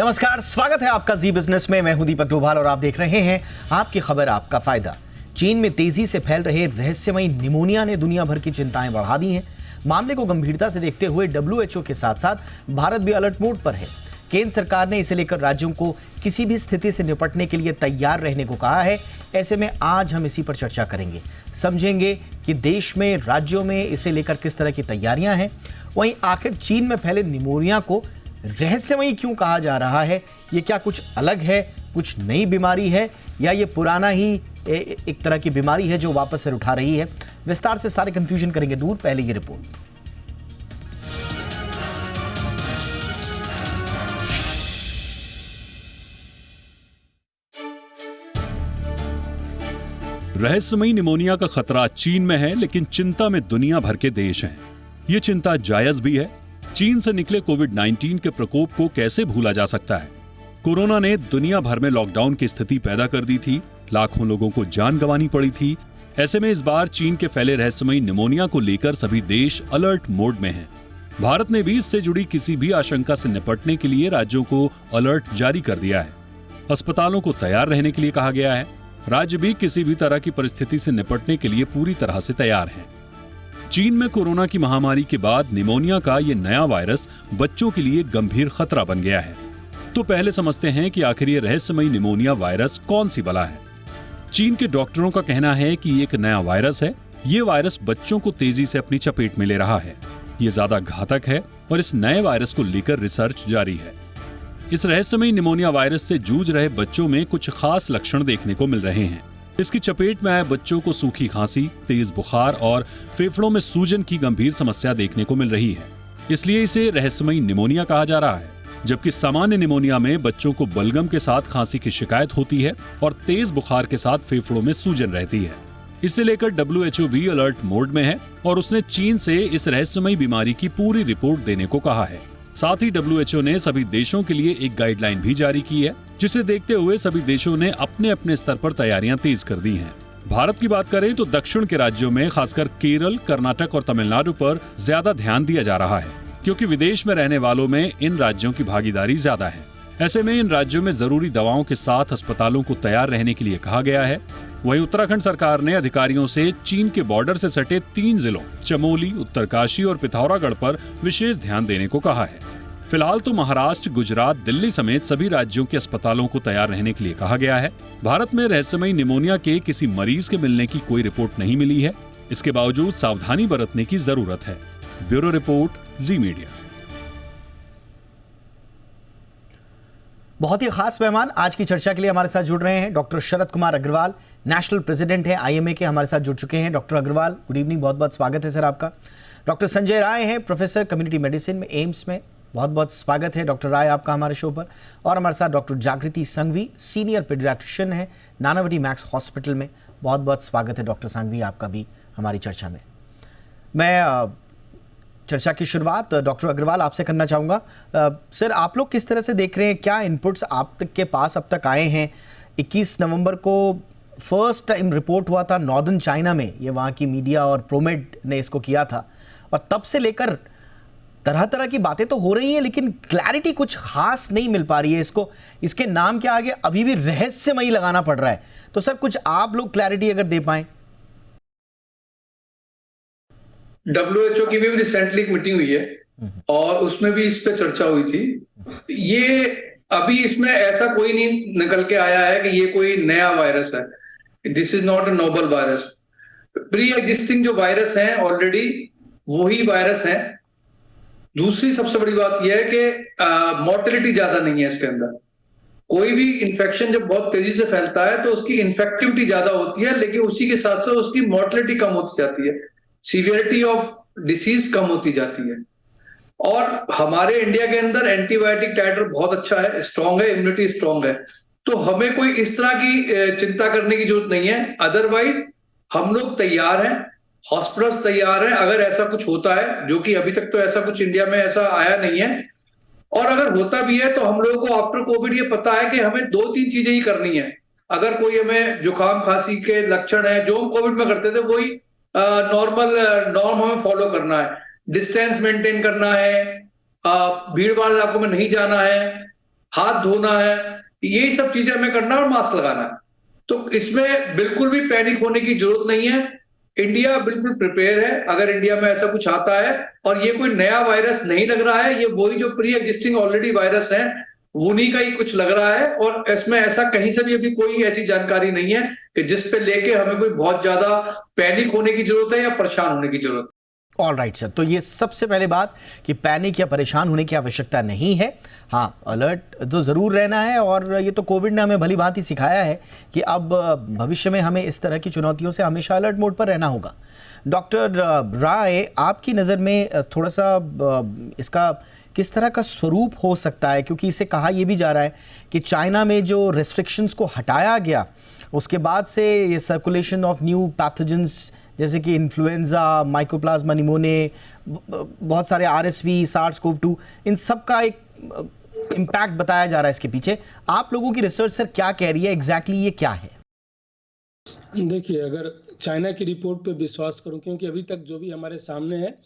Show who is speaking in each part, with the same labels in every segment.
Speaker 1: नमस्कार, स्वागत है आपका जी बिजनेस में। मैं हूं दीपक डोभाल और आप देख रहे हैं आपकी खबर आपका फायदा। चीन में तेजी से फैल रहे रहस्यमयी निमोनिया ने दुनिया भर की चिंताएं बढ़ा दी हैं। मामले को गंभीरता से देखते हुए WHO के साथ साथ भारत भी अलर्ट मोड पर है। केंद्र सरकार ने इसे लेकर राज्यों को किसी भी स्थिति से निपटने के लिए तैयार रहने को कहा है। ऐसे में आज हम इसी पर चर्चा करेंगे, समझेंगे कि देश में, राज्यों में इसे लेकर किस तरह की तैयारियां हैं। वहीं आखिर चीन में फैले निमोनिया को रहस्यमयी क्यों कहा जा रहा है? ये क्या कुछ अलग है, कुछ नई बीमारी है, या ये पुराना ही एक तरह की बीमारी है जो वापस से उठा रही है? विस्तार से सारे कंफ्यूजन करेंगे दूर। पहले ये रिपोर्ट।
Speaker 2: रहस्यमयी निमोनिया का खतरा चीन में है, लेकिन चिंता में दुनिया भर के देश हैं। ये चिंता जायज भी है। चीन से निकले कोविड-19 के प्रकोप को कैसे भूला जा सकता है? कोरोना ने दुनिया भर में लॉकडाउन की स्थिति पैदा कर दी थी, लाखों लोगों को जान गंवानी पड़ी थी। ऐसे में इस बार चीन के फैले रहस्यमयी निमोनिया को लेकर सभी देश अलर्ट मोड में हैं। भारत ने भी इससे जुड़ी किसी भी आशंका से निपटने के लिए राज्यों को अलर्ट जारी कर दिया है। अस्पतालों को तैयार रहने के लिए कहा गया है। राज्य भी किसी भी तरह की परिस्थिति से निपटने के लिए पूरी तरह से तैयार हैं। चीन में कोरोना की महामारी के बाद निमोनिया का ये नया वायरस बच्चों के लिए गंभीर खतरा बन गया है। तो पहले समझते हैं कि आखिर ये रहस्यमयी निमोनिया वायरस कौन सी बला है। चीन के डॉक्टरों का कहना है कि ये एक नया वायरस है। ये वायरस बच्चों को तेजी से अपनी चपेट में ले रहा है। ये ज्यादा घातक है और इस नए वायरस को लेकर रिसर्च जारी है। इस रहस्यमयी निमोनिया वायरस से जूझ रहे बच्चों में कुछ खास लक्षण देखने को मिल रहे हैं। इसकी चपेट में आए बच्चों को सूखी खांसी, तेज बुखार और फेफड़ों में सूजन की गंभीर समस्या देखने को मिल रही है। इसलिए इसे रहस्यमयी निमोनिया कहा जा रहा है। जबकि सामान्य निमोनिया में बच्चों को बलगम के साथ खांसी की शिकायत होती है और तेज बुखार के साथ फेफड़ों में सूजन रहती है। इसे लेकर WHO भी अलर्ट मोड में है और उसने चीन से इस रहस्यमयी बीमारी की पूरी रिपोर्ट देने को कहा है। साथ ही WHO ने सभी देशों के लिए एक गाइडलाइन भी जारी की है, जिसे देखते हुए सभी देशों ने अपने अपने स्तर पर तैयारियां तेज कर दी हैं। भारत की बात करें तो दक्षिण के राज्यों में खासकर केरल, कर्नाटक और तमिलनाडु पर ज्यादा ध्यान दिया जा रहा है, क्योंकि विदेश में रहने वालों में इन राज्यों की भागीदारी ज्यादा है। ऐसे में इन राज्यों में जरूरी दवाओं के साथ अस्पतालों को तैयार रहने के लिए कहा गया है। वहीं उत्तराखंड सरकार ने अधिकारियों से चीन के बॉर्डर से सटे 3 जिलों चमोली, उत्तरकाशी और पिथौरागढ़ पर विशेष ध्यान देने को कहा है। फिलहाल तो महाराष्ट्र, गुजरात, दिल्ली समेत सभी राज्यों के अस्पतालों को तैयार रहने के लिए कहा गया है। भारत में रहस्यमयी निमोनिया के किसी मरीज के मिलने की कोई रिपोर्ट नहीं मिली है। इसके बावजूद सावधानी बरतने की जरूरत है। ब्यूरो रिपोर्ट, जी मीडिया।
Speaker 1: बहुत ही खास मेहमान आज की चर्चा के लिए हमारे साथ जुड़ रहे हैं। Doctor Sharad Kumar Agarwal, national president है IMA के, हमारे साथ जुड़ चुके हैं। डॉक्टर अग्रवाल, गुड इवनिंग, बहुत बहुत स्वागत है सर आपका। डॉक्टर संजय राय हैं, प्रोफेसर कम्युनिटी मेडिसिन में, एम्स में, बहुत बहुत स्वागत है डॉक्टर राय आपका हमारे शो पर। और हमारे साथ डॉक्टर जागृति संघवी, सीनियर पीडियाट्रिशियन है, नानावटी मैक्स हॉस्पिटल में, बहुत बहुत स्वागत है डॉक्टर संघवी आपका भी हमारी चर्चा में। मैं चर्चा की शुरुआत डॉक्टर अग्रवाल आपसे करना चाहूँगा। सर, आप लोग किस तरह से देख रहे हैं, क्या इनपुट्स आप तक के पास अब तक आए हैं? 21 नवंबर को फर्स्ट टाइम रिपोर्ट हुआ था नॉर्दर्न चाइना में, ये वहाँ की मीडिया और प्रोमेड ने इसको किया था, और तब से लेकर तरह तरह की बातें तो हो रही हैं, लेकिन क्लैरिटी कुछ खास नहीं मिल पा रही है। इसके नाम के आगे अभी भी रहस्यमयी लगाना पड़ रहा है। तो सर, कुछ आप लोग क्लैरिटी अगर दे पाएं।
Speaker 3: WHO की भी रिसेंटली एक मीटिंग हुई है और उसमें भी इस पे चर्चा हुई थी। ये अभी इसमें ऐसा कोई नहीं निकल के आया है कि ये कोई नया वायरस है। This is not a Nobel virus. Pre existing जो वायरस हैं ऑलरेडी वही वायरस है। दूसरी सबसे बड़ी बात यह है कि मॉर्टेलिटी ज्यादा नहीं है इसके अंदर। कोई भी इंफेक्शन जब बहुत तेजी से फैलता है तो उसकी इन्फेक्टिविटी ज्यादा होती है, लेकिन उसी के साथ साथ उसकी मॉर्टेलिटी कम होती जाती है, सीवियरिटी ऑफ डिसीज कम होती जाती है। और हमारे इंडिया के अंदर एंटीबायोटिक टाइटर बहुत अच्छा है, स्ट्रांग है, इम्यूनिटी स्ट्रांग है, तो हमें कोई इस तरह की चिंता करने की जरूरत नहीं है। अदरवाइज हम लोग तैयार हैं, हॉस्पिटल्स तैयार हैं। अगर ऐसा कुछ होता है, जो कि अभी तक तो ऐसा कुछ इंडिया में ऐसा आया नहीं है, और अगर होता भी है तो हम लोगों को आफ्टर कोविड ये पता है कि हमें 2-3 चीजें ही करनी है। अगर कोई हमें जुकाम खांसी के लक्षण है, जो हम कोविड में करते थे, वही नॉर्मल नॉर्म हमें फॉलो करना है। डिस्टेंस मेंटेन करना है, भीड़ भाड़ इलाकों में नहीं जाना है, हाथ धोना है, यही सब चीजें हमें करना है और मास्क लगाना है। तो इसमें बिल्कुल भी पैनिक होने की जरूरत नहीं है। इंडिया बिल्कुल प्रिपेयर है अगर इंडिया में ऐसा कुछ आता है, और ये कोई नया वायरस नहीं लग रहा है, ये वही जो प्री एग्जिस्टिंग ऑलरेडी वायरस है उन्हीं का ही कुछ लग रहा है। और इसमें ऐसा कहीं से भी अभी कोई ऐसी जानकारी नहीं है कि जिस पे लेके हमें कोई बहुत ज्यादा पैनिक होने की जरूरत है या परेशान होने की जरूरत है।
Speaker 1: ऑल राइट सर, तो ये सबसे पहले बात कि पैनिक या परेशान होने की आवश्यकता नहीं है। हाँ, अलर्ट तो ज़रूर रहना है, और ये तो कोविड ने हमें भली बात ही सिखाया है कि अब भविष्य में हमें इस तरह की चुनौतियों से हमेशा अलर्ट मोड पर रहना होगा। डॉक्टर राय, आपकी नज़र में थोड़ा सा इसका किस तरह का स्वरूप हो सकता है, क्योंकि इसे कहा यह भी जा रहा है कि चाइना में जो रेस्ट्रिक्शंस को हटाया गया उसके बाद से ये सर्कुलेशन ऑफ न्यू पैथोजेंस जैसे कि इन्फ्लुएंजा, माइकोप्लाज्मा निमोनिया, बहुत सारे RSV, SARS-CoV-2, इन सब का एक इम्पैक्ट बताया जा रहा है इसके पीछे। आप लोगों की रिसर्च सर क्या कह रही है, एग्जैक्टली ये क्या है?
Speaker 4: देखिए, अगर चाइना की रिपोर्ट पे विश्वास करूं, क्योंकि अभी तक जो भी हमारे सामने है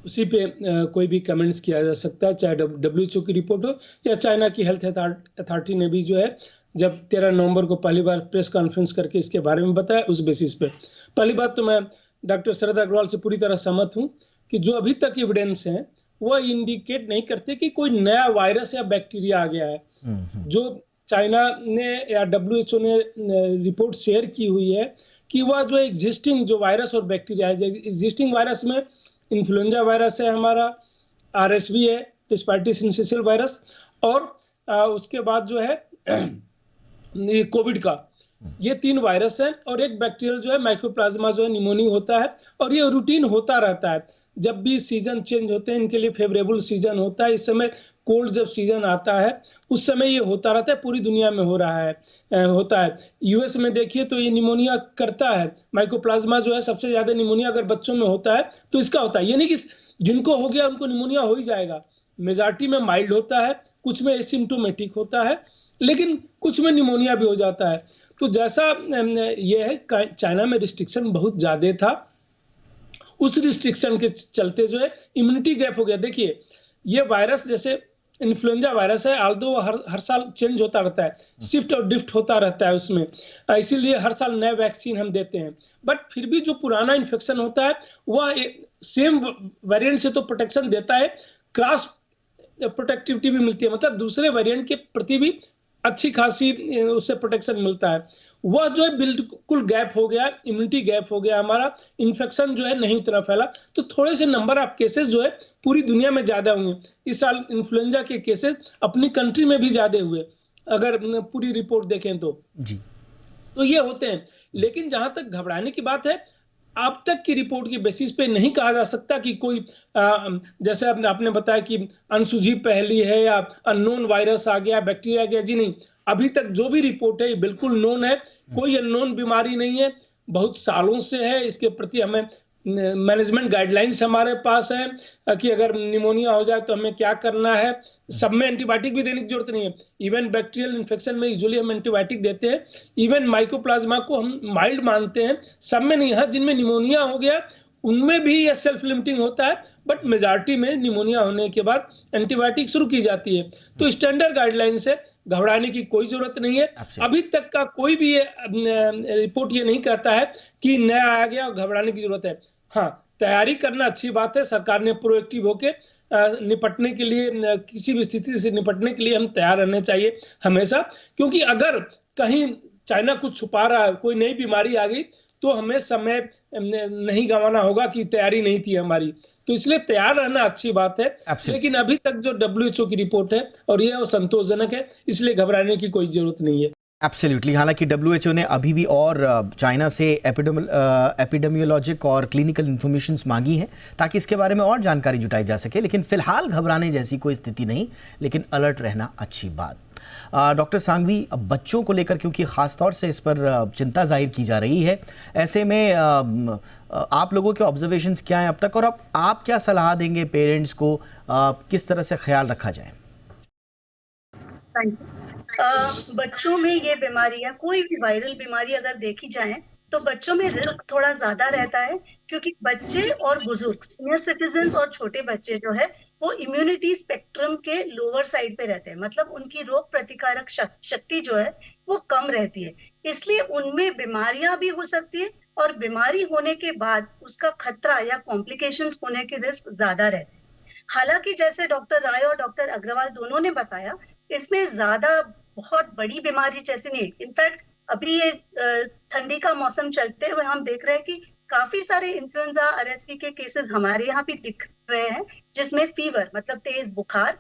Speaker 4: उसी पे कोई भी कमेंट्स किया जा सकता है, चाहे WHO की रिपोर्ट हो या चाइना की हेल्थ अथॉरिटी ने भी जो है जब 13 नवंबर को पहली बार प्रेस कॉन्फ्रेंस करके इसके बारे में बताया, उस बेसिस पे पहली बात तो मैं डॉक्टर शरद अग्रवाल से पूरी तरह सहमत हूं कि जो अभी तक एविडेंस है वह इंडिकेट नहीं करते कि कोई नया वायरस या बैक्टीरिया आ गया है। जो चाइना ने या WHO ने रिपोर्ट शेयर की हुई है कि वह जो एग्जिस्टिंग जो वायरस और बैक्टीरिया है, एग्जिस्टिंग वायरस में इन्फ्लुएंजा वायरस है, हमारा RSV है, रिस्पायरेटरी सिंसिशियल वायरस, और उसके बाद जो है कोविड का, ये 3 वायरस है, और एक बैक्टीरियल जो है माइकोप्लाज्मा जो है निमोनिया होता है, और ये रूटीन होता रहता है। जब भी सीजन चेंज होते हैं इनके लिए फेवरेबल सीजन होता है, इस समय कोल्ड जब सीजन आता है उस समय ये होता रहता है, पूरी दुनिया में हो रहा है होता है। US में देखिए तो ये निमोनिया करता है, माइकोप्लाज्मा जो है सबसे ज्यादा निमोनिया अगर बच्चों में होता है तो इसका होता है। ये नहीं कि जिनको हो गया उनको निमोनिया हो ही जाएगा, मेजॉरिटी में माइल्ड होता है, कुछ में एसिम्प्टोमेटिक होता है, लेकिन कुछ में निमोनिया भी हो जाता है। तो जैसा ये है, चाइना में रिस्ट्रिक्शन बहुत ज्यादा था, उस रिस्ट्रिक्शन के चलते जो है इम्यूनिटी गैप हो गया। देखिए, ये वायरस जैसे इन्फ्लुएंजा वायरस है, आल्दो हर साल चेंज होता रहता है, शिफ्ट और डिफ्ट होता रहता है उसमें, इसीलिए हर साल नए वैक्सीन हम देते हैं, बट फिर भी जो पुराना इन्फेक्शन होता है वह सेम वेरिएंट से तो प्रोटेक्शन देता है, क्रॉस प्रोटेक्टिविटी भी मिलती है, मतलब दूसरे वेरिएंट के प्रति भी अच्छी खासी उससे प्रोटेक्शन मिलता है। वह जो है बिल्कुल गैप हो गया, इम्यूनिटी गैप हो गया, हमारा इन्फेक्शन जो है नहीं उतना फैला, तो थोड़े से नंबर ऑफ केसेस जो है पूरी दुनिया में ज्यादा हुए। इस साल इन्फ्लुएंजा के केसेस अपनी कंट्री में भी ज्यादा हुए, अगर पूरी रिपोर्ट देखें तो
Speaker 1: जी,
Speaker 4: तो ये होते हैं। लेकिन जहां तक घबराने की बात है, अब तक की रिपोर्ट के बेसिस पे नहीं कहा जा सकता कि कोई जैसे आपने बताया कि अनसुझी पहेली है या अननोन वायरस आ गया, बैक्टीरिया आ गया। जी नहीं, अभी तक जो भी रिपोर्ट है ये बिल्कुल नोन है, कोई अननोन बीमारी नहीं है, बहुत सालों से है। इसके प्रति हमें मैनेजमेंट गाइडलाइंस हमारे पास है कि अगर निमोनिया हो जाए तो हमें क्या करना है। सब में एंटीबायोटिक भी देने की जरूरत नहीं है, इवन बैक्टीरियल इन्फेक्शन में यूजुअली हम एंटीबायोटिक देते हैं, इवन माइकोप्लाज्मा को हम माइल्ड मानते हैं, सब में नहीं है। जिनमें निमोनिया हो गया उनमें भी ये सेल्फ लिमिटिंग होता है, बट मेजॉरिटी में निमोनिया होने के बाद एंटीबायोटिक शुरू की जाती है। तो स्टैंडर्ड गाइडलाइन से घबराने की कोई जरूरत नहीं है। अभी तक का कोई भी रिपोर्ट ये नहीं कहता है कि नया आ गया और घबराने की जरूरत है। हाँ, तैयारी करना अच्छी बात है, सरकार ने प्रोएक्टिव होके निपटने के लिए, किसी भी स्थिति से निपटने के लिए हम तैयार रहने चाहिए हमेशा, क्योंकि अगर कहीं चाइना कुछ छुपा रहा है, कोई नई बीमारी आ गई, तो हमें समय नहीं गंवाना होगा कि तैयारी नहीं थी हमारी। तो इसलिए तैयार रहना अच्छी बात है। लेकिन अभी तक जो WHO की रिपोर्ट है और ये संतोषजनक है, इसलिए घबराने की कोई जरूरत नहीं है।
Speaker 1: एब्सोल्युटली। हालांकि WHO ने अभी भी और चाइना से एपिडेमियोलॉजिक और क्लिनिकल इंफॉर्मेशन मांगी हैं ताकि इसके बारे में और जानकारी जुटाई जा सके, लेकिन फिलहाल घबराने जैसी कोई स्थिति नहीं, लेकिन अलर्ट रहना अच्छी बात। डॉक्टर सांघवी, बच्चों को लेकर क्योंकि ख़ास तौर से इस पर चिंता जाहिर की जा रही है, ऐसे में आप लोगों के ऑब्जर्वेशंस क्या हैं अब तक, और अब आप क्या सलाह देंगे पेरेंट्स को, किस तरह से ख्याल रखा जाए?
Speaker 5: बच्चों में ये बीमारियां, कोई भी वायरल बीमारी अगर देखी जाए तो बच्चों में रिस्क थोड़ा ज्यादा रहता है, क्योंकि बच्चे और बुजुर्ग, सीनियर सिटीजन और छोटे बच्चे जो है वो इम्यूनिटी स्पेक्ट्रम के लोअर साइड पे रहते हैं, मतलब उनकी रोग प्रतिकारक शक्ति जो है वो कम रहती है, इसलिए उनमें बीमारियां भी हो सकती है और बीमारी होने के बाद उसका खतरा या कॉम्प्लिकेशंस होने के रिस्क ज्यादा रहते हैं। हालांकि जैसे डॉक्टर राय और डॉक्टर अग्रवाल दोनों ने बताया, इसमें ज्यादा बहुत बड़ी बीमारी जैसे नहीं। इनफैक्ट अभी ये ठंडी का मौसम चलते हुए हम देख रहे हैं कि काफी सारे इन्फ्लुएंजा आरएसवी के केसेस हमारे यहाँ भी दिख रहे हैं, जिसमें फीवर मतलब तेज बुखार,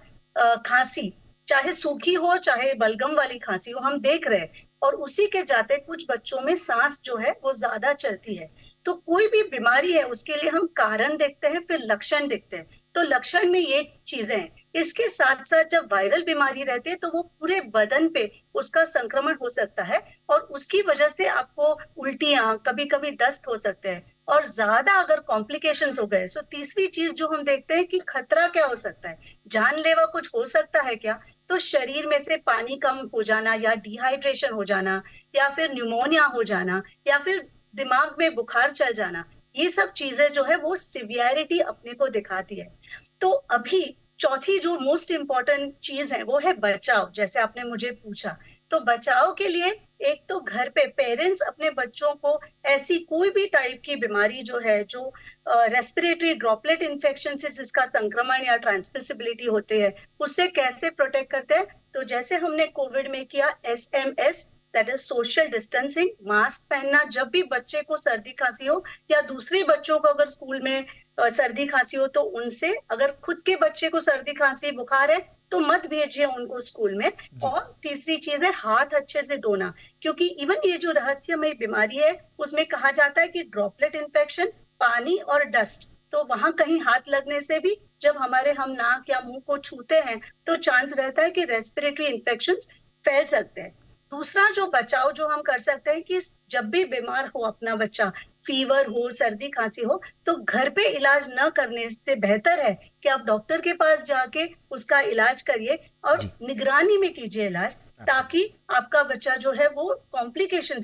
Speaker 5: खांसी, चाहे सूखी हो चाहे बलगम वाली खांसी हो, हम देख रहे हैं। और उसी के जाते कुछ बच्चों में सांस जो है वो ज्यादा चलती है। तो कोई भी बीमारी है उसके लिए हम कारण देखते हैं, फिर लक्षण देखते हैं। तो लक्षण में ये चीजें हैं। इसके साथ साथ जब वायरल बीमारी रहती है तो वो पूरे बदन पे उसका संक्रमण हो सकता है और उसकी वजह से आपको उल्टियां, कभी कभी दस्त हो सकते हैं और ज्यादा अगर कॉम्प्लिकेशंस हो गए। तो तीसरी चीज जो हम देखते हैं कि खतरा क्या हो सकता है, जानलेवा कुछ हो सकता है क्या, तो शरीर में से पानी कम हो जाना या डिहाइड्रेशन हो जाना या फिर न्यूमोनिया हो जाना या फिर दिमाग में बुखार चल जाना, ये सब चीजें जो है वो सिवियरिटी अपने को दिखाती है। तो अभी चौथी जो मोस्ट इम्पोर्टेंट चीज है वो है बचाव, जैसे आपने मुझे पूछा। तो बचाव के लिए एक तो घर पे पेरेंट्स अपने बच्चों को ऐसी कोई भी टाइप की बीमारी जो है, जो रेस्पिरेटरी ड्रॉपलेट इन्फेक्शन से जिसका संक्रमण या ट्रांसमिसिबिलिटी होते हैं, उससे कैसे प्रोटेक्ट करते हैं। तो जैसे हमने कोविड में किया SMS, that is social distancing, mask पहनना, जब भी बच्चे को सर्दी खांसी हो या दूसरे बच्चों को अगर स्कूल में सर्दी खांसी हो तो उनसे, अगर खुद के बच्चे को सर्दी खांसी बुखार है तो मत भेजिए उनको स्कूल में। और तीसरी चीज है हाथ अच्छे से धोना, क्योंकि इवन ये जो रहस्यमय बीमारी है उसमें कहा जाता है कि ड्रॉपलेट इन्फेक्शन, पानी और डस्ट, तो वहां कहीं हाथ लगने से भी जब हम नाक या मुंह को छूते हैं तो चांस रहता है कि रेस्पिरेटरी इन्फेक्शन फैल सकते हैं। दूसरा जो बचाव जो हम कर सकते हैं कि जब भी बीमार हो अपना बच्चा, फीवर हो, सर्दी खांसी हो, तो घर पे इलाज न करने से बेहतर है कि आप डॉक्टर के पास जाके उसका इलाज करिए और निगरानी में कीजिए इलाज, ताकि आपका बच्चा जो है वो कॉम्प्लिकेशन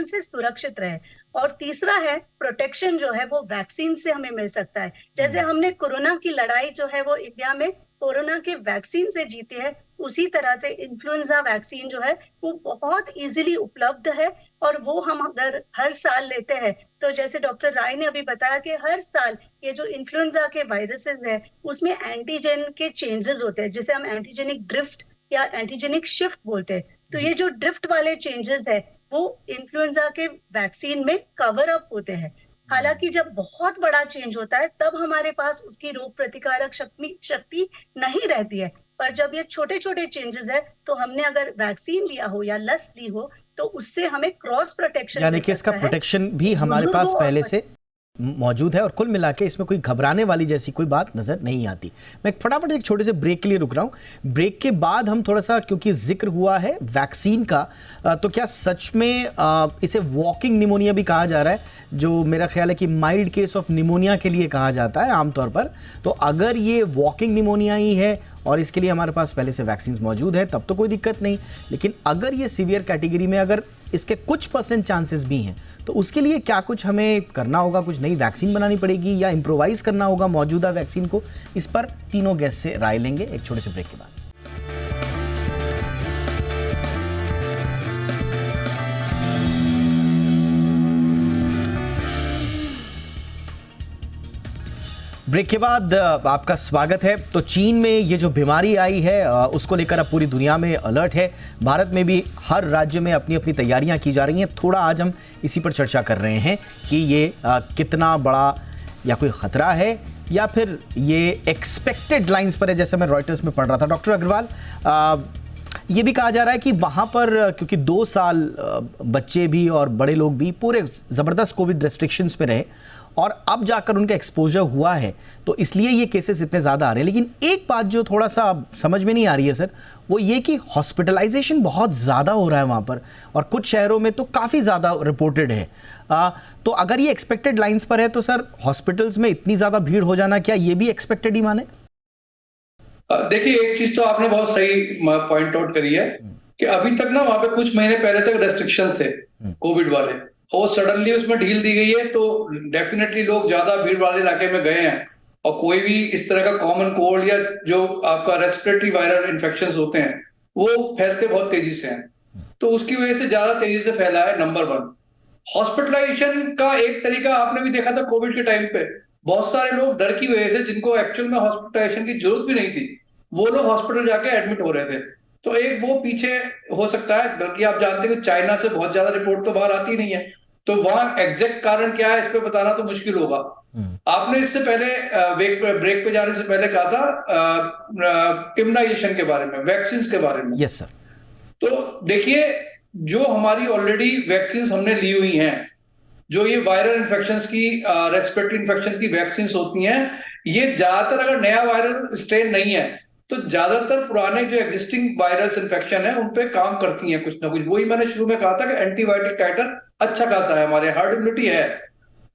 Speaker 5: से सुरक्षित रहे। और तीसरा है प्रोटेक्शन जो है वो वैक्सीन से हमें मिल सकता है। जैसे हमने कोरोना की लड़ाई जो है वो इंडिया में कोरोना के वैक्सीन से जीती है, उसी तरह से इन्फ्लुएंजा वैक्सीन जो है वो बहुत इजीली उपलब्ध है और वो हम अगर हर साल लेते हैं तो जैसे डॉक्टर राय ने अभी बताया कि हर साल ये जो इन्फ्लुएंजा के वायरसेस है उसमें एंटीजन के चेंजेस होते हैं, जिसे हम एंटीजेनिक ड्रिफ्ट या एंटीजेनिक शिफ्ट बोलते हैं। तो ये जो ड्रिफ्ट वाले चेंजेस है वो इन्फ्लुएंजा के वैक्सीन में कवर अप होते हैं। हालांकि जब बहुत बड़ा चेंज होता है तब हमारे पास उसकी रोग प्रतिकारक शक्ति नहीं रहती है, पर जब ये छोटे छोटे चेंजेस है तो हमने अगर वैक्सीन लिया हो या लस ली हो तो उससे हमें क्रॉस प्रोटेक्शन,
Speaker 1: यानी कि इसका प्रोटेक्शन भी हमारे पास पहले से मौजूद है और कुल मिला के इसमें कोई घबराने वाली जैसी कोई बात नजर नहीं आती। मैं फटाफट एक छोटे से ब्रेक के लिए रुक रहा हूं। ब्रेक के बाद हम थोड़ा सा, क्योंकि जिक्र हुआ है वैक्सीन का, तो क्या सच में इसे वॉकिंग निमोनिया भी कहा जा रहा है, जो मेरा ख्याल है कि माइल्ड केस ऑफ निमोनिया के लिए कहा जाता है आमतौर पर। तो अगर ये वॉकिंग निमोनिया ही है और इसके लिए हमारे पास पहले से वैक्सीन मौजूद है तब तो कोई दिक्कत नहीं, लेकिन अगर ये सीवियर कैटेगरी में अगर इसके कुछ % चांसेस भी हैं तो उसके लिए क्या कुछ हमें करना होगा, कुछ नई वैक्सीन बनानी पड़ेगी या इम्प्रोवाइज करना होगा मौजूदा वैक्सीन को? इस पर तीनों गेस्ट से राय लेंगे एक छोटे से ब्रेक के बाद। ब्रेक के बाद आपका स्वागत है। तो चीन में ये जो बीमारी आई है उसको लेकर अब पूरी दुनिया में अलर्ट है। भारत में भी हर राज्य में अपनी अपनी तैयारियां की जा रही हैं। थोड़ा आज हम इसी पर चर्चा कर रहे हैं कि ये कितना बड़ा या कोई खतरा है या फिर ये एक्सपेक्टेड लाइंस पर है, जैसे मैं रॉयटर्स में पढ़ रहा था। डॉक्टर अग्रवाल, ये भी कहा जा रहा है कि वहाँ पर क्योंकि 2 साल बच्चे भी और बड़े लोग भी पूरे ज़बरदस्त कोविड रेस्ट्रिक्शंस पे रहे और अब जाकर उनका एक्सपोजर हुआ है, तो इसलिए ये केसेस इतने ज़्यादा आ रहे हैं। लेकिन एक बात जो थोड़ा सा समझ में नहीं आ रही है सर, वो ये कि हॉस्पिटलाइजेशन बहुत ज़्यादा हो रहा है वहाँ पर और कुछ शहरों में तो काफ़ी ज़्यादा रिपोर्टेड है। तो अगर ये एक्सपेक्टेड लाइंस पर है तो सर हॉस्पिटल्स में इतनी ज़्यादा भीड़ हो जाना, क्या ये भी एक्सपेक्टेड ही माने?
Speaker 3: देखिए, एक चीज तो आपने बहुत सही पॉइंट आउट करी है कि अभी तक ना वहां पे कुछ महीने पहले तक रेस्ट्रिक्शन थे कोविड वाले, और सडनली उसमें ढील दी गई है तो डेफिनेटली लोग ज्यादा भीड़ वाले इलाके में गए हैं और कोई भी इस तरह का कॉमन कोल्ड या जो आपका रेस्पिरेटरी वायरल इन्फेक्शन होते हैं वो फैलते बहुत तेजी से हैं, तो उसकी वजह से ज्यादा तेजी से फैला है। नंबर 1, हॉस्पिटलाइजेशन का एक तरीका आपने भी देखा था कोविड के टाइम पे, बहुत सारे लोग डर की वजह से, जिनको एक्चुअल में हॉस्पिटलाइजेशन की जरूरत भी नहीं थी, वो लोग हॉस्पिटल जाके एडमिट हो रहे थे। तो एक वो पीछे हो सकता है, बल्कि आप जानते हैं कि चाइना से बहुत ज्यादा रिपोर्ट तो बाहर आती नहीं है, तो वहां एग्जैक्ट कारण क्या है इस पे बताना तो मुश्किल होगा। आपने इससे पहले ब्रेक पे जाने से पहले कहा था इम्युनाइजेशन के बारे में, वैक्सीन के बारे में।
Speaker 1: Yes sir.
Speaker 3: तो देखिए, जो हमारी ऑलरेडी वैक्सीन हमने ली हुई हैं, जो ये वायरल इन्फेक्शंस की, रेस्पिरेटरी इन्फेक्शन की वैक्सीन होती हैं, ये ज्यादातर अगर नया वायरल स्ट्रेन नहीं है तो ज्यादातर पुराने जो एग्जिस्टिंग वायरस इन्फेक्शन है उन पे काम करती हैं कुछ ना कुछ। वही मैंने शुरू में कहा था कि एंटीबायोटिक टाइटर अच्छा खासा है, हमारे हार्ड इम्यूनिटी है।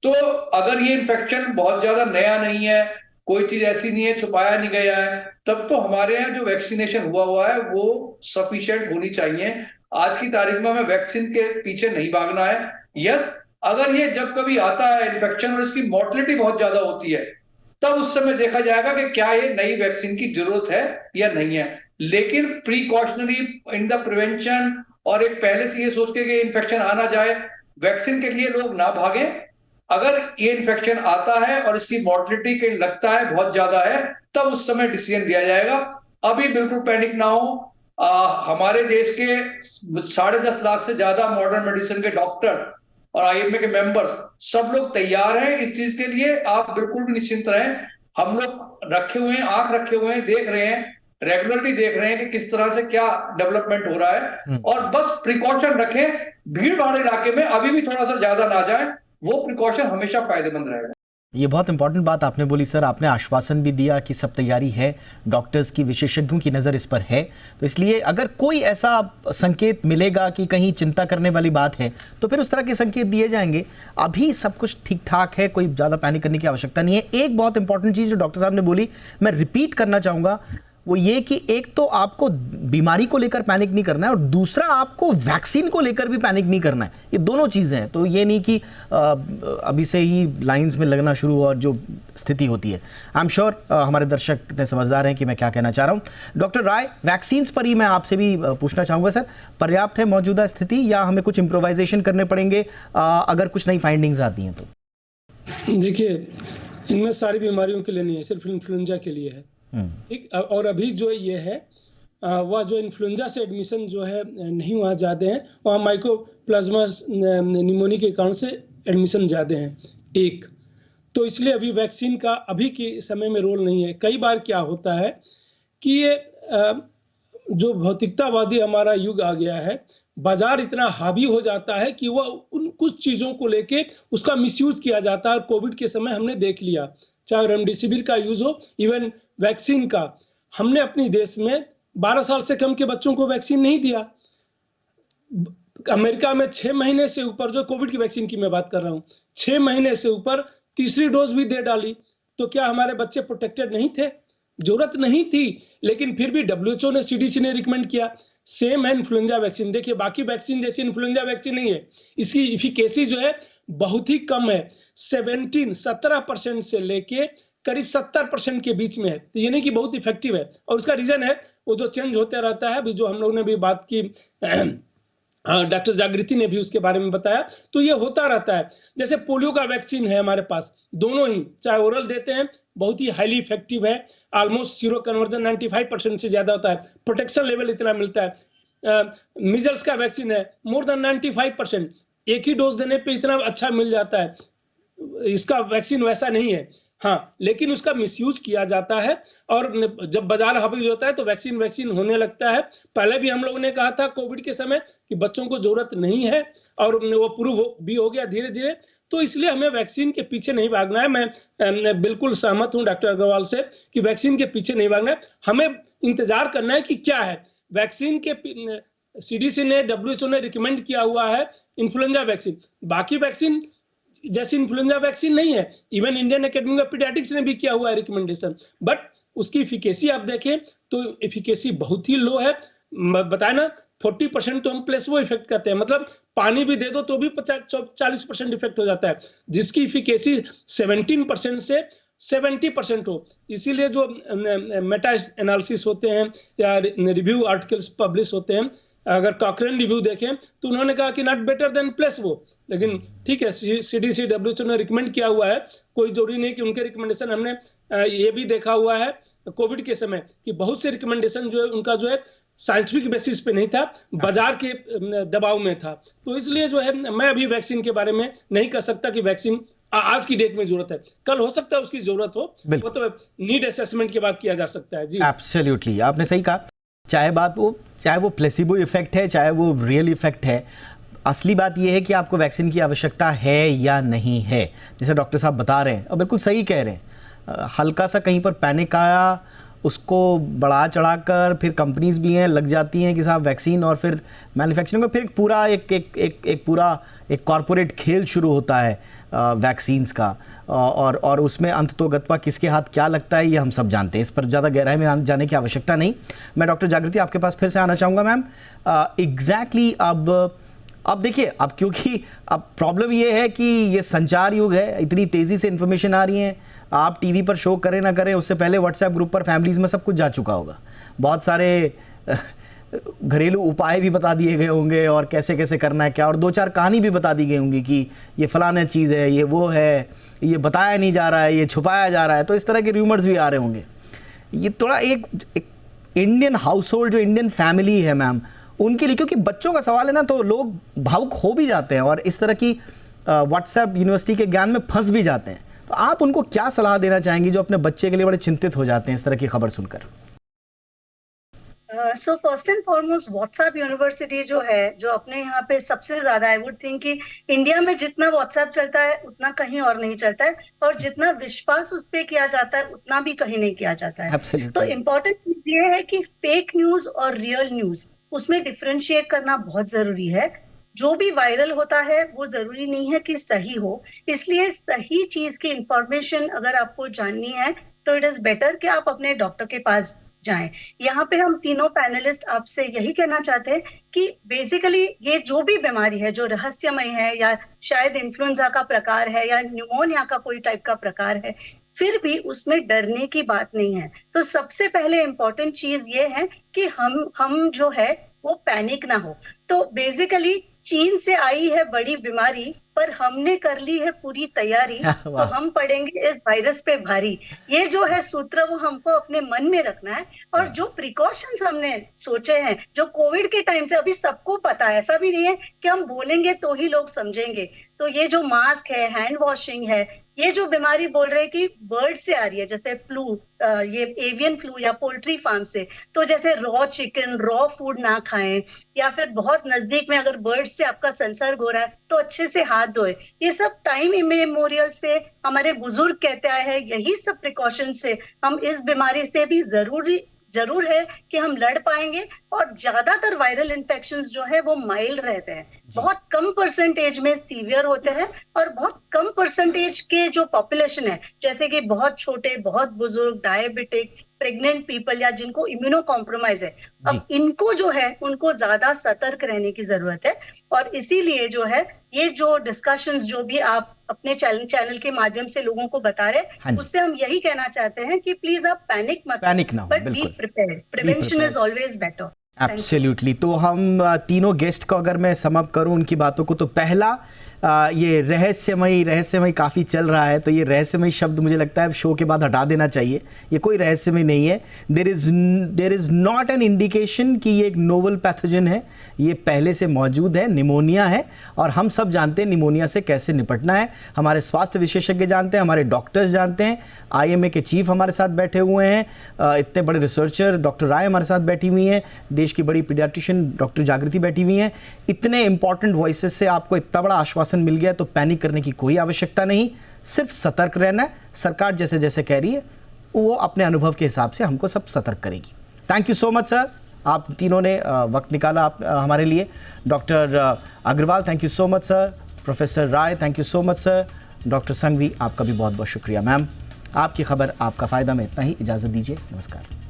Speaker 3: तो अगर ये इन्फेक्शन बहुत ज्यादा नया नहीं है, कोई चीज ऐसी नहीं है, छुपाया नहीं गया है, तब तो हमारे यहाँ जो वैक्सीनेशन हुआ है वो सफिशिएंट होनी चाहिए। आज की तारीख में हमें वैक्सीन के पीछे नहीं भागना है। यस, अगर ये जब कभी आता है इन्फेक्शन और इसकी मोर्टेलिटी बहुत ज्यादा होती है, तब उस समय देखा जाएगा कि क्या ये नई वैक्सीन की जरूरत है या नहीं है। लेकिन प्रिकॉशनरी इन द प्रिवेंशन, और एक पहले से ये सोच के कि इन्फेक्शन आना जाए, वैक्सीन के लिए लोग ना भागें। अगर ये इन्फेक्शन आता है और इसकी मोर्टेलिटी के लगता है बहुत ज्यादा है, तब उस समय डिसीजन लिया जाएगा। अभी बिल्कुल पैनिक ना हो। हमारे देश के 10.5 लाख से ज्यादा मॉडर्न मेडिसिन के डॉक्टर और आईएमए के मेंबर्स सब लोग तैयार हैं इस चीज के लिए। आप बिल्कुल भी निश्चिंत रहें। हम लोग रखे हुए हैं, आंख रखे हुए हैं, देख रहे हैं, रेगुलरली देख रहे हैं कि किस तरह से क्या डेवलपमेंट हो रहा है, और बस प्रिकॉशन रखें। भीड़ भाड़ इलाके में अभी भी थोड़ा सा ज्यादा ना जाए, वो प्रिकॉशन हमेशा फायदेमंद रहेगा।
Speaker 1: ये बहुत इंपॉर्टेंट बात आपने बोली सर। आपने आश्वासन भी दिया कि सब तैयारी है, डॉक्टर्स की, विशेषज्ञों की नज़र इस पर है। तो इसलिए अगर कोई ऐसा संकेत मिलेगा कि कहीं चिंता करने वाली बात है तो फिर उस तरह के संकेत दिए जाएंगे। अभी सब कुछ ठीक ठाक है, कोई ज़्यादा पैनिक करने की आवश्यकता नहीं है। एक बहुत इंपॉर्टेंट चीज़ जो डॉक्टर साहब ने बोली, मैं रिपीट करना चाहूँगा, वो ये कि एक तो आपको बीमारी को लेकर पैनिक नहीं करना है और दूसरा आपको वैक्सीन को लेकर भी पैनिक नहीं करना है। ये दोनों चीज़ें हैं। तो ये नहीं कि अभी से ही लाइंस में लगना शुरू और जो स्थिति होती है। आई एम श्योर हमारे दर्शक इतने समझदार हैं कि मैं क्या कहना चाह रहा हूँ। डॉक्टर राय, वैक्सीन्स पर ही मैं आपसे भी पूछना चाहूँगा सर, पर्याप्त है मौजूदा स्थिति या हमें कुछ इम्प्रोवाइजेशन करने पड़ेंगे अगर कुछ नई फाइंडिंग्स आती हैं तो?
Speaker 4: देखिए, इनमें सारी बीमारियों के लिए नहीं है, सिर्फ इन्फ्लुएंजा के लिए है। ठीक। और अभी जो ये है वह जो इन्फ्लुएंजा से एडमिशन जो है नहीं वहाँ जाते हैं, वहाँ माइकोप्लाज्मा निमोनिया के कारण से एडमिशन जाते हैं। एक तो इसलिए अभी वैक्सीन का अभी के समय में रोल नहीं है। कई बार क्या होता है कि ये जो भौतिकतावादी हमारा युग आ गया है, बाजार इतना हावी हो जाता है कि वह उन कुछ चीज़ों को लेके उसका मिसयूज किया जाता है। कोविड के समय हमने देख लिया, चाहे रेमडेसिविर का यूज हो, इवन वैक्सीन का। हमने अपनी देश में 12 साल से कम के बच्चों को वैक्सीन नहीं दिया। अमेरिका में 6 महीने से ऊपर, जो कोविड की वैक्सीन की मैं बात कर रहा हूँ, 6 महीने से ऊपर तीसरी डोज भी दे डाली। तो क्या हमारे बच्चे प्रोटेक्टेड नहीं थे? जरूरत नहीं थी, लेकिन फिर भी WHO ने, CDC ने रिकमेंड किया। सेम है इन्फ्लुएंजा वैक्सीन। देखिए, बाकी वैक्सीन जैसी इन्फ्लुएंजा वैक्सीन नहीं है। इसकी इफिकेसी जो है बहुत ही कम है, 17% से लेके करीब 70% के बीच में है। तो ये नहीं कि बहुत इफेक्टिव है। और उसका रीजन है वो जो चेंज होते रहता है। अभी जो हम लोग ने भी बात की, डॉक्टर जागृति ने भी उसके बारे में बताया, तो ये होता रहता है। जैसे पोलियो का वैक्सीन है हमारे पास, दोनों ही, चाहे ओरल देते हैं, बहुत ही हाईली इफेक्टिव है, ऑलमोस्ट जीरो कन्वर्जन 95% से ज्यादा होता है, प्रोटेक्शन लेवल इतना मिलता है। मीजल्स का वैक्सीन है, मोर देन 95%, एक ही डोज देने पे इतना अच्छा मिल जाता है। इसका वैक्सीन वैसा नहीं है, हाँ, लेकिन उसका मिसयूज किया जाता है। और जब बाजार हावी होता है तो वैक्सीन होने लगता है। पहले भी हम लोगों ने कहा था कोविड के समय कि बच्चों को जरूरत नहीं है, और वो प्रूव भी हो गया धीरे धीरे। तो इसलिए हमें वैक्सीन के पीछे नहीं भागना है। मैं बिल्कुल सहमत हूं डॉक्टर अग्रवाल से कि वैक्सीन के पीछे नहीं भागना है, हमें इंतजार करना है कि क्या है। वैक्सीन के CDC ने, WHO ने रिकमेंड किया हुआ है इन्फ्लुएंजा वैक्सीन। बाकी वैक्सीन जैसी इन्फ्लुएंजा वैक्सीन नहीं है। Even Indian academy of paediatrics ने भी किया हुआ है रिकमेंडेशन, बट उसकी इफिकेसी आप देखें तो इफिकेसी बहुत ही लो है। बताया ना, 40% तो हम प्लेसबो इफेक्ट करते हैं, मतलब पानी भी दे दो तो भी 40% इफेक्ट हो जाता है, जिसकी इफिकेसी 17% से 70% हो। इसीलिए जो मेटा एनालिसिस होते हैं या रिव्यू आर्टिकल्स पब्लिश होते हैं, अगर कॉकरेन रिव्यू देखें तो उन्होंने कहा कि नॉट बेटर देन प्लेसबो, लेकिन ठीक है, CDC WHO ने रिकमेंड किया हुआ है, कोई जरूरी नहीं कि उनके रिकमेंडेशन, हमने ये भी देखा हुआ है कोविड के समय कि बहुत से रिकमेंडेशन जो है उनका जो है साइंटिफिक बेसिस पे नहीं था, बाजार के दबाव में था। तो इसलिए जो है मैं अभी वैक्सीन के बारे में नहीं कह सकता कि वैक्सीन आज की डेट में जरूरत है, कल हो सकता है उसकी जरूरत हो, वो तो नीड असेसमेंट के बाद किया जा सकता है। जी
Speaker 1: एब्सोल्युटली, आपने सही कहा। चाहे वो प्लेसिबो इफेक्ट है, चाहे वो रियल इफेक्ट है, असली बात यह है कि आपको वैक्सीन की आवश्यकता है या नहीं है। जैसे डॉक्टर साहब बता रहे हैं और बिल्कुल सही कह रहे हैं, हल्का सा कहीं पर पैनिक आया, उसको बढ़ा चढ़ाकर फिर कंपनीज भी हैं लग जाती हैं कि साहब वैक्सीन, और फिर मैन्युफैक्चरिंग में फिर पूरा एक कॉरपोरेट खेल शुरू होता है वैक्सीन्स का, और उसमें अंत तो गत्वा किसके हाथ क्या लगता है ये हम सब जानते हैं। इस पर ज़्यादा गहराई में जाने की आवश्यकता नहीं। मैं डॉक्टर जागृति आपके पास फिर से आना चाहूँगा मैम। एग्जैक्टली अब देखिए, अब क्योंकि अब प्रॉब्लम ये है कि ये संचार युग है, इतनी तेज़ी से इन्फॉर्मेशन आ रही है, आप टीवी पर शो करें ना करें, उससे पहले व्हाट्सएप ग्रुप पर फैमिलीज़ में सब कुछ जा चुका होगा। बहुत सारे घरेलू उपाय भी बता दिए गए होंगे और कैसे कैसे करना है क्या, और 2-4 कहानी भी बता दी गई होंगी कि ये फलाना चीज़ है, ये वो है, ये बताया नहीं जा रहा है, ये छुपाया जा रहा है। तो इस तरह के र्यूमर्स भी आ रहे होंगे। ये थोड़ा एक इंडियन हाउस होल्ड, जो इंडियन फैमिली है मैम, उनके लिए, क्योंकि बच्चों का सवाल है ना, तो लोग भावुक हो भी जाते हैं और इस तरह की व्हाट्सएप यूनिवर्सिटी के ज्ञान में फंस भी जाते हैं। तो आप उनको क्या सलाह देना चाहेंगी जो अपने बच्चे के लिए बड़े चिंतित हो जाते हैं इस तरह की खबर सुनकर?
Speaker 5: So first and foremost WhatsApp university जो है, जो अपने यहाँ पे सबसे ज्यादा, आई वुड थिंक कि इंडिया में जितना व्हाट्सएप चलता है उतना कहीं और नहीं चलता है, और जितना विश्वास उस पर किया जाता है उतना भी कहीं नहीं किया जाता है।
Speaker 1: Absolutely.
Speaker 5: तो इम्पोर्टेंट चीज ये है कि फेक न्यूज और रियल न्यूज, उसमें डिफरेंशिएट करना बहुत जरूरी है। जो भी वायरल होता है वो जरूरी नहीं है कि सही हो, इसलिए सही चीज की इंफॉर्मेशन अगर आपको जाननी है तो इट इज बेटर कि आप अपने डॉक्टर के पास जाएं। यहाँ पे हम तीनों पैनलिस्ट आपसे यही कहना चाहते हैं कि बेसिकली ये जो भी बीमारी है जो रहस्यमय है, या शायद इन्फ्लुएंजा का प्रकार है या न्यूमोनिया का कोई टाइप का प्रकार है, फिर भी उसमें डरने की बात नहीं है। तो सबसे पहले इम्पोर्टेंट चीज ये है कि हम जो है वो पैनिक ना हो। तो बेसिकली चीन से आई है बड़ी बीमारी, पर हमने कर ली है पूरी तैयारी, तो हम पड़ेंगे इस वायरस पे भारी। ये जो है सूत्र वो हमको अपने मन में रखना है। और जो प्रिकॉशंस हमने सोचे हैं, जो कोविड के टाइम से अभी सबको पता है, ऐसा भी नहीं है कि हम बोलेंगे तो ही लोग समझेंगे। तो ये जो मास्क है, हैंड वॉशिंग है, ये जो बीमारी बोल रहे हैं कि बर्ड से आ रही है, जैसे फ्लू, ये एवियन फ्लू या पोल्ट्री फार्म से, तो जैसे रॉ चिकन, रॉ फूड ना खाएं, या फिर बहुत नजदीक में अगर बर्ड से आपका संसर्ग हो रहा है तो अच्छे से हाथ धोए। ये सब टाइम इमेमोरियल से हमारे बुजुर्ग कहते आए हैं, यही सब प्रिकॉशन से हम इस बीमारी से भी जरूर है कि हम लड़ पाएंगे। और ज्यादातर वायरल इन्फेक्शंस जो है वो माइल्ड रहते हैं, बहुत कम परसेंटेज में सीवियर होते हैं, और बहुत कम परसेंटेज के जो पॉपुलेशन है, जैसे कि बहुत छोटे, बहुत बुजुर्ग, डायबिटिक, प्रेग्नेंट पीपल या जिनको इम्यूनो कॉम्प्रोमाइज है, अब इनको जो है उनको ज्यादा सतर्क रहने की जरूरत है। और इसीलिए जो है ये जो डिस्कशंस जो भी आप अपने चैनल के माध्यम से लोगों को बता रहे, उससे हम यही कहना चाहते हैं कि प्लीज आप पैनिक ना हो, but be prepared. Prevention is always better.
Speaker 1: Absolutely. तो हम तीनों गेस्ट को अगर मैं सम अप करूं उनकी बातों को, तो पहला ये रहस्यमयी काफ़ी चल रहा है, तो ये रहस्यमयी शब्द मुझे लगता है शो के बाद हटा देना चाहिए। ये कोई रहस्यमय नहीं है। There is not an indication कि ये एक नोवल पैथोजन है, ये पहले से मौजूद है, निमोनिया है, और हम सब जानते हैं निमोनिया से कैसे निपटना है। हमारे स्वास्थ्य विशेषज्ञ जानते हैं, हमारे डॉक्टर्स जानते हैं, IMA के चीफ हमारे साथ बैठे हुए हैं, इतने बड़े रिसर्चर डॉक्टर राय हमारे साथ बैठी हुई हैं, देश की बड़ी पीडियाट्रिशियन डॉक्टर जागृति बैठी हुई हैं। इतने इंपॉर्टेंट वॉइसेस से आपको इतना बड़ा आश्वासन मिल गया, तो पैनिक करने की कोई आवश्यकता नहीं, सिर्फ सतर्क रहना है। सरकार जैसे जैसे कह रही है वो अपने अनुभव के हिसाब से हमको सब सतर्क करेगी। Thank you so much sir, आप तीनों ने वक्त निकाला आप हमारे लिए। Doctor Agrawal, thank you so much sir. Professor Rai, thank you so much sir. Doctor Sanghvi, आपका भी बहुत बहुत शुक्रिया। मैम, आपकी खबर आपका फ़ायदा में इतना ही, इजाज़त दीजिए, नमस्कार।